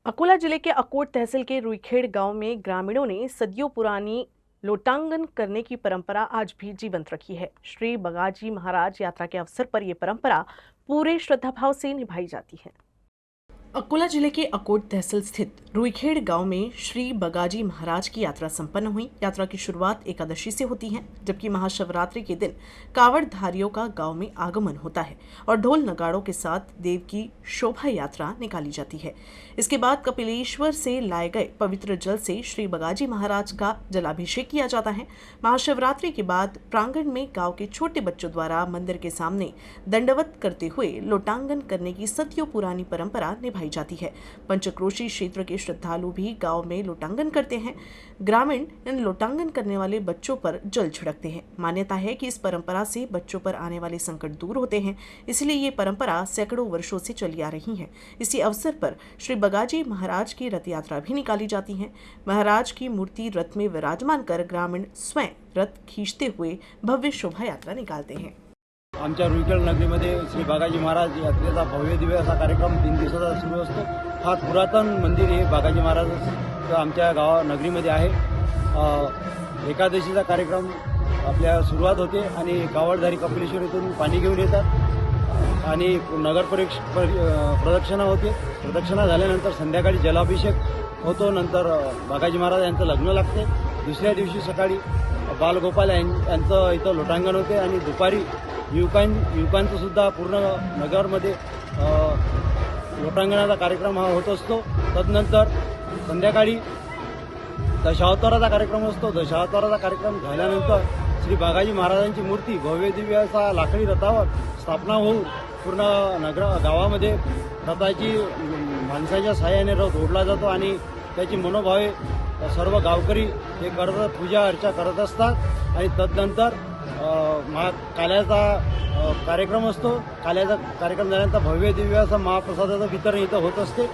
अकोला जिले के अकोट तहसील के रुईखेड़ गांव में ग्रामीणों ने सदियों पुरानी लोटांगन करने की परंपरा आज भी जीवंत रखी है। श्री बगाजी महाराज यात्रा के अवसर पर यह परंपरा पूरे श्रद्धाभाव से निभाई जाती है। अकोला जिले के अकोट तहसील स्थित रुईखेड़ गांव में श्री बगाजी महाराज की यात्रा संपन्न हुई। यात्रा की शुरुआत एकादशी से होती है, जबकि महाशिवरात्रि के दिन कांवड़धारियों का गांव में आगमन होता है और ढोल नगाड़ों के साथ देव की शोभा यात्रा निकाली जाती है। इसके बाद कपिलेश्वर से लाए गए पवित्र जल से श्री बगाजी महाराज का जलाभिषेक किया जाता है। महाशिवरात्रि के बाद प्रांगण में गांव के छोटे बच्चों द्वारा मंदिर के सामने दंडवत करते हुए लोटांगन करने की सदियों पुरानी परंपरा निभाई जाती है। पंचक्रोशी क्षेत्र के श्रद्धालु भी गांव में लोटांगन करते हैं। ग्रामीण इन लोटांगन करने वाले बच्चों पर जल छिड़कते हैं। मान्यता है कि इस परंपरा से बच्चों पर आने वाले संकट दूर होते हैं, इसलिए ये परंपरा सैकड़ों वर्षों से चली आ रही है। इसी अवसर पर श्री बगाजी महाराज की रथ यात्रा भी निकाली जाती है। महाराज की मूर्ति रथ में विराजमान कर ग्रामीण स्वयं रथ खींचते हुए भव्य शोभा यात्रा निकालते हैं। आमच्या रुईखेड नगरीमध्ये श्री बागाजी महाराज यात्रेचा भव्य दिव्य असा कार्यक्रम 3 दिवसाचा सुरू असतो। हा पुरातन मंदिर हे बागाजी महाराज आमच्या नगरीमध्ये आहे। एकादशीचा कार्यक्रम आपल्या सुरुवात होते आणि कावडधारी कपिलेश्वर इथून पाणी घेऊन येतात आणि नगर प्रदक्षिणा होते। प्रदक्षिणा झाल्यानंतर संध्याकाळी जलाभिषेक होतो। नंतर बागाजी महाराज यांचं लग्न लागते। दुसऱ्या दिवशी सकाळी बालगोपाल यांचं इथं लोटांगण होते आणि दुपारी युवकांचं सुद्धा पूर्ण नगरमध्ये लोटांगणाचा कार्यक्रम हा होत असतो। तदनंतर संध्याकाळी दशावताराचा कार्यक्रम असतो। दशावताराचा कार्यक्रम झाल्यानंतर श्री बागाजी महाराजांची मूर्ती भव्य दिव्य असा लाकडी रथावर स्थापना होऊन पूर्ण गावामध्ये रथाची माणसाच्या सहाय्याने रथ ओढला जातो आणि त्याची मनोभावे सर्व गावकरी हे करत पूजा अर्चा करत असतात आणि तदनंतर काल्याचा कार्यक्रम असतो। काल्याचा कार्यक्रम झाल्यानंतर भव्य दिव्य असं महाप्रसादाचं वितरण इथं होत असते।